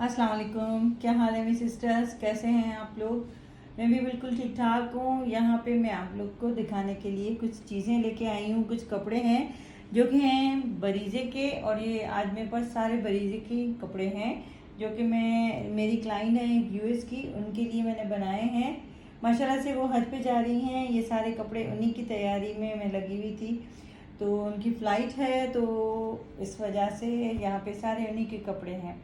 अस्सलाम वालेकुम। क्या हाल है मेरी सिस्टर्स, कैसे हैं आप लोग? मैं भी बिल्कुल ठीक ठाक हूँ। यहाँ पे मैं आप लोग को दिखाने के लिए कुछ चीज़ें लेके आई हूँ। कुछ कपड़े हैं जो कि हैं बरीजे के, और ये आज मेरे पास सारे बरीजे के कपड़े हैं जो कि मेरी क्लाइंट है यूएस की, उनके लिए मैंने बनाए हैं। माशाल्लाह से वो हज पे जा रही हैं। ये सारे कपड़े उन्हीं की तैयारी में मैं लगी हुई थी, तो उनकी फ़्लाइट है, तो इस वजह से यहाँ पे सारे उन्हीं के कपड़े हैं।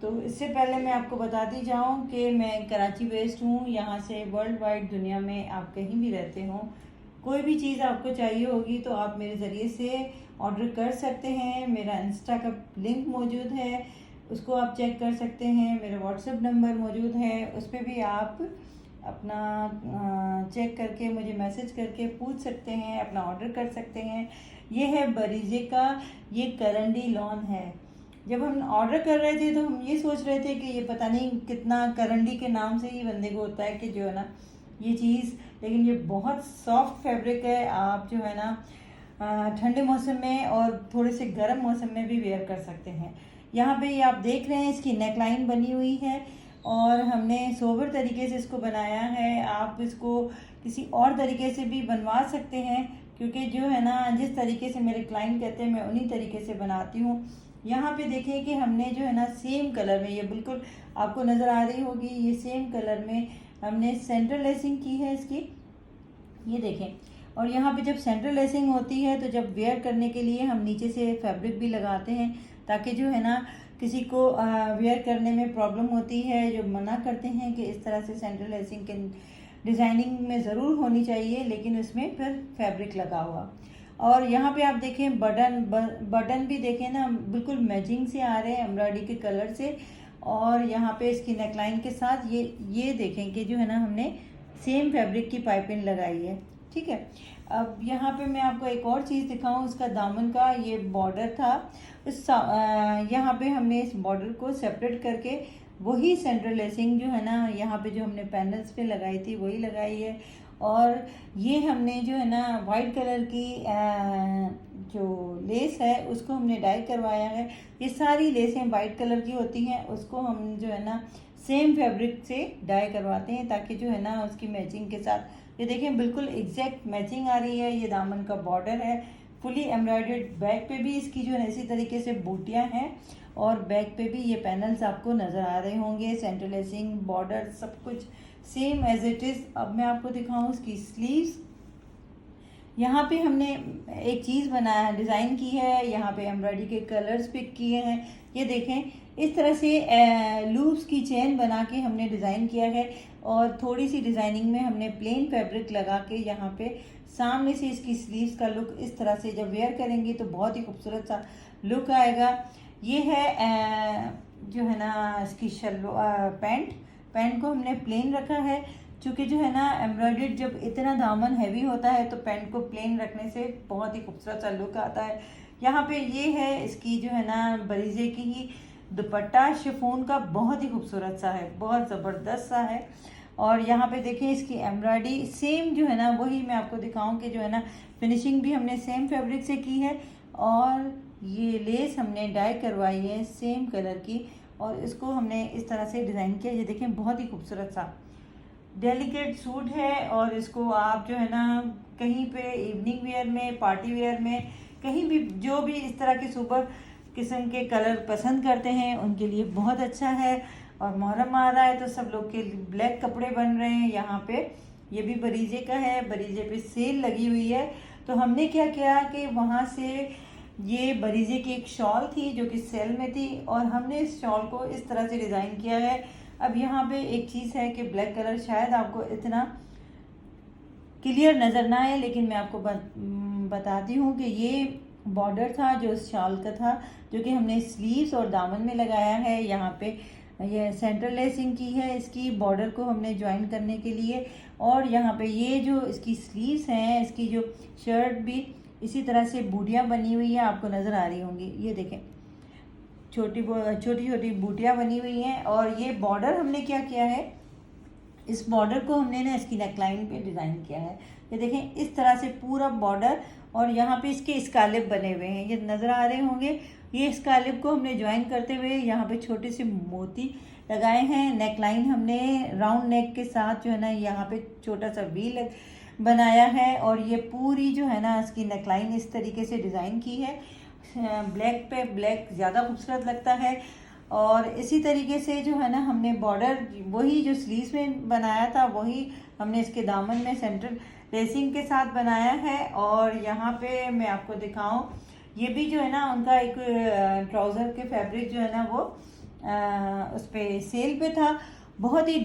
तो इससे पहले मैं आपको बताती जाऊं कि मैं कराची बेस्ड हूँ। यहाँ से वर्ल्ड वाइड दुनिया में आप कहीं भी रहते हो, कोई भी चीज़ आपको चाहिए होगी तो आप मेरे ज़रिए से ऑर्डर कर सकते हैं। मेरा इंस्टा का लिंक मौजूद है, उसको आप चेक कर सकते हैं। मेरा व्हाट्सएप नंबर मौजूद है, उस पर भी आप अपना चेक करके मुझे मैसेज करके पूछ सकते हैं, अपना ऑर्डर कर सकते हैं। ये है बरीजे का, ये करंडी लॉन है। जब हम ऑर्डर कर रहे थे तो हम ये सोच रहे थे कि ये पता नहीं कितना करंडी के नाम से ही बंदे को होता है कि जो है ना ये चीज़, लेकिन ये बहुत सॉफ्ट फैब्रिक है। आप जो है ना ठंडे मौसम में और थोड़े से गर्म मौसम में भी वेयर कर सकते हैं। यहाँ पे ये आप देख रहे हैं, इसकी नेकलाइन बनी हुई है और हमने सोबर तरीके से इसको बनाया है। आप इसको किसी और तरीके से भी बनवा सकते हैं, क्योंकि जो है ना जिस तरीके से मेरे क्लाइंट कहते हैं मैं उन्हीं तरीके से बनाती हूँ। यहाँ पे देखिए कि हमने जो है ना सेम कलर में, ये बिल्कुल आपको नज़र आ रही होगी, ये सेम कलर में हमने सेंटर लेसिंग की है इसकी, ये देखें। और यहाँ पे जब सेंटर लेसिंग होती है तो जब वेयर करने के लिए हम नीचे से फैब्रिक भी लगाते हैं, ताकि जो है ना किसी को वेयर करने में प्रॉब्लम होती है, जो मना करते हैं कि इस तरह से सेंटर लेसिंग के डिज़ाइनिंग में ज़रूर होनी चाहिए, लेकिन उसमें फिर फैब्रिक लगा हुआ। और यहाँ पे आप देखें बटन भी देखें ना, बिल्कुल मैचिंग से आ रहे हैं एम्ब्रॉयडरी के कलर से। और यहाँ पे इसकी नेकलाइन के साथ ये देखें कि जो है ना हमने सेम फैब्रिक की पाइपिंग लगाई है, ठीक है। अब यहाँ पे मैं आपको एक और चीज़ दिखाऊं, उसका दामन का ये बॉर्डर था। यहाँ पे हमने इस बॉर्डर को सेपरेट करके वही सेंटर लेसिंग जो है ना यहाँ पे जो हमने पैनल्स पे लगाई थी वही लगाई है। और ये हमने जो है ना वाइट कलर की जो लेस है उसको हमने डाई करवाया है। ये सारी लेसें वाइट कलर की होती हैं, उसको हम जो है ना सेम फैब्रिक से डाई करवाते हैं, ताकि जो है ना उसकी मैचिंग के साथ, ये देखें बिल्कुल एग्जैक्ट मैचिंग आ रही है। ये दामन का बॉर्डर है फुली एम्ब्रॉयडर्ड, बैक पे भी इसकी जो है इसी तरीके से बूटियाँ हैं, और बैक पे भी ये पैनल्स आपको नज़र आ रहे होंगे। सेंटर लेसिंग, बॉर्डर, सब कुछ सेम एज इट इज़। अब मैं आपको दिखाऊं उसकी स्लीव्स। यहाँ पे हमने एक चीज़ बनाया, डिज़ाइन की है, यहाँ पे एम्ब्रॉयडरी के कलर्स पिक किए हैं। ये देखें इस तरह से लूप्स की चेन बना के हमने डिज़ाइन किया है, और थोड़ी सी डिज़ाइनिंग में हमने प्लेन फैब्रिक लगा के यहाँ पे सामने से इसकी स्लीव्स का लुक इस तरह से जब वेयर करेंगे तो बहुत ही खूबसूरत सा लुक आएगा। ये है जो है ना इसकी पैंट को हमने प्लेन रखा है, चूँकि जो है ना एम्ब्रॉयडर्ड जब इतना दामन हैवी होता है तो पैंट को प्लेन रखने से बहुत ही खूबसूरत सा लुक आता है। यहाँ पे ये है इसकी जो है ना बरीजे की ही दुपट्टा, शिफॉन का, बहुत ही खूबसूरत सा है, बहुत ज़बरदस्त सा है। और यहाँ पे देखें इसकी एम्ब्रॉयडरी सेम जो है ना, वही मैं आपको दिखाऊं कि जो है ना फिनिशिंग भी हमने सेम फैब्रिक से की है, और ये लेस हमने डाई करवाई है सेम कलर की, और इसको हमने इस तरह से डिज़ाइन किया। ये देखें बहुत ही खूबसूरत सा डेलिकेट सूट है, और इसको आप जो है ना कहीं पे इवनिंग वेयर में, पार्टी वेयर में, कहीं भी जो भी इस तरह के सुपर किस्म के कलर पसंद करते हैं उनके लिए बहुत अच्छा है। और मुहर्रम आ रहा है तो सब लोग के ब्लैक कपड़े बन रहे हैं। यहाँ पे ये भी बरीजे का है, बरीजे पे सेल लगी हुई है, तो हमने क्या किया कि वहाँ से ये बरीजे की एक शॉल थी जो कि सेल में थी, और हमने इस शॉल को इस तरह से डिज़ाइन किया है। अब यहाँ पे एक चीज़ है कि ब्लैक कलर शायद आपको इतना क्लियर नज़र ना आए, लेकिन मैं आपको बताती हूँ कि ये बॉर्डर था जो शॉल का था, जो कि हमने स्लीव्स और दामन में लगाया है। यहाँ पे ये सेंटर लेसिंग की है इसकी, बॉर्डर को हमने ज्वाइन करने के लिए। और यहाँ पे ये जो इसकी स्लीव्स हैं, इसकी जो शर्ट भी इसी तरह से बूटियाँ बनी हुई है, आपको नज़र आ रही होंगी। ये देखें छोटी छोटी बूटियाँ बनी हुई हैं। और ये बॉर्डर हमने क्या किया है, इस बॉर्डर को हमने ना इसकी नेकलाइन पे डिज़ाइन किया है। ये देखें इस तरह से पूरा बॉर्डर, और यहाँ पे इसके स्कालेप बने हुए हैं, ये नज़र आ रहे होंगे। ये स्कालिप को हमने ज्वाइन करते हुए यहाँ पे छोटे से मोती लगाए हैं। नेक लाइन हमने राउंड नेक के साथ जो है ना यहाँ पे छोटा सा वी बनाया है, और ये पूरी जो है ना इसकी नेक लाइन इस तरीके से डिज़ाइन की है। ब्लैक पे ब्लैक ज़्यादा खूबसूरत लगता है। और इसी तरीके से जो है ना हमने बॉर्डर वही जो स्लीव्स में बनाया था वही हमने इसके दामन में सेंटर लेसिंग के साथ बनाया है। और यहाँ पे मैं आपको दिखाऊं, ये भी जो है ना उनका एक ट्राउज़र के फैब्रिक जो है ना वो उस पर सेल पे था। बहुत ही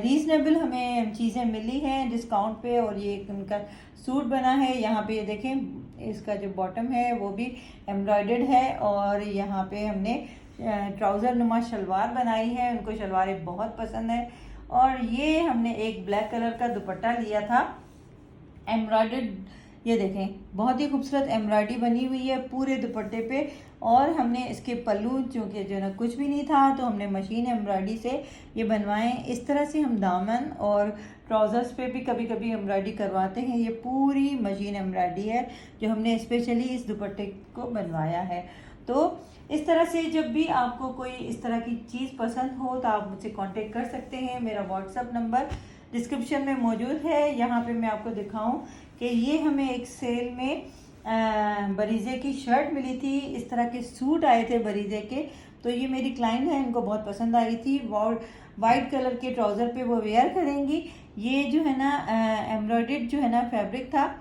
रीज़नेबल हमें चीज़ें मिली हैं डिस्काउंट पे, और ये उनका सूट बना है। यहाँ पे ये देखें इसका जो बॉटम है वो भी एम्ब्रॉयडर्ड है, और यहाँ पे हमने ट्राउज़र नुमा शलवार बनाई है। उनको शलवारें बहुत पसंद है। और ये हमने एक ब्लैक कलर का दुपट्टा लिया था एम्ब्रॉयडर्ड, ये देखें बहुत ही खूबसूरत एम्ब्रॉयडरी बनी हुई है पूरे दुपट्टे पे। और हमने इसके पल्लू चूँकि जो ना कुछ भी नहीं था तो हमने मशीन एम्ब्रॉयडरी से ये बनवाए। इस तरह से हम दामन और ट्राउज़र्स पे भी कभी कभी एम्ब्रॉयडरी करवाते हैं। ये पूरी मशीन एम्ब्रॉयडरी है जो हमने स्पेशली इस दुपट्टे को बनवाया है। तो इस तरह से जब भी आपको कोई इस तरह की चीज़ पसंद हो तो आप मुझसे कांटेक्ट कर सकते हैं। मेरा व्हाट्सअप नंबर डिस्क्रिप्शन में मौजूद है। यहाँ पे मैं आपको दिखाऊं कि ये हमें एक सेल में बरीजे की शर्ट मिली थी। इस तरह के सूट आए थे बरीजे के, तो ये मेरी क्लाइंट है, इनको बहुत पसंद आई थी। वाइट कलर के ट्राउज़र पे वो वेयर करेंगी। ये जो है ना एम्ब्रॉयडर्ड जो है ना फैब्रिक था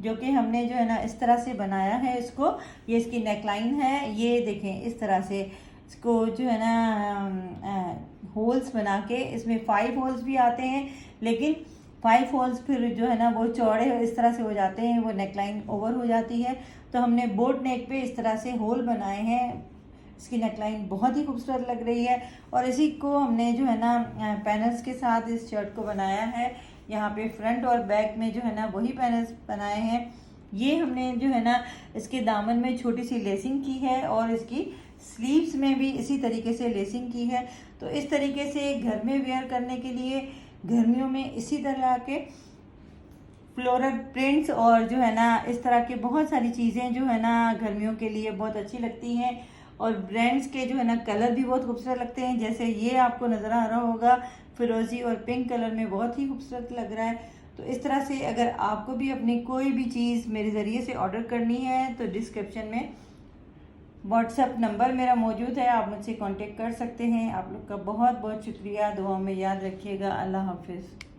जो कि हमने जो है ना इस तरह से बनाया है इसको। ये इसकी नेकलाइन है, ये देखें इस तरह से इसको जो है ना होल्स बना के, इसमें 5 होल्स भी आते हैं, लेकिन 5 होल्स फिर जो है ना वो चौड़े इस तरह से हो जाते हैं, वो नेकलाइन ओवर हो जाती है। तो हमने बोट नेक पे इस तरह से होल बनाए हैं। इसकी नेकलाइन बहुत ही खूबसूरत लग रही है, और इसी को हमने जो है ना पैनल्स के साथ इस शर्ट को बनाया है। यहाँ पे फ्रंट और बैक में जो है ना वही पैनल्स बनाए हैं। ये हमने जो है ना इसके दामन में छोटी सी लेसिंग की है, और इसकी स्लीव्स में भी इसी तरीके से लेसिंग की है। तो इस तरीके से घर में वेयर करने के लिए गर्मियों में इसी तरह के फ्लोरल प्रिंट्स और जो है ना इस तरह के बहुत सारी चीज़ें जो है ना गर्मियों के लिए बहुत अच्छी लगती हैं। और ब्रांड्स के जो है ना कलर भी बहुत खूबसूरत लगते हैं, जैसे ये आपको नज़र आ रहा होगा फिरोज़ी और पिंक कलर में, बहुत ही खूबसूरत लग रहा है। तो इस तरह से अगर आपको भी अपनी कोई भी चीज़ मेरे ज़रिए से ऑर्डर करनी है तो डिस्क्रिप्शन में व्हाट्सएप नंबर मेरा मौजूद है, आप मुझसे कांटेक्ट कर सकते हैं। आप लोग का बहुत बहुत शुक्रिया, दुआ में याद रखिएगा। अल्लाह हाफिज़।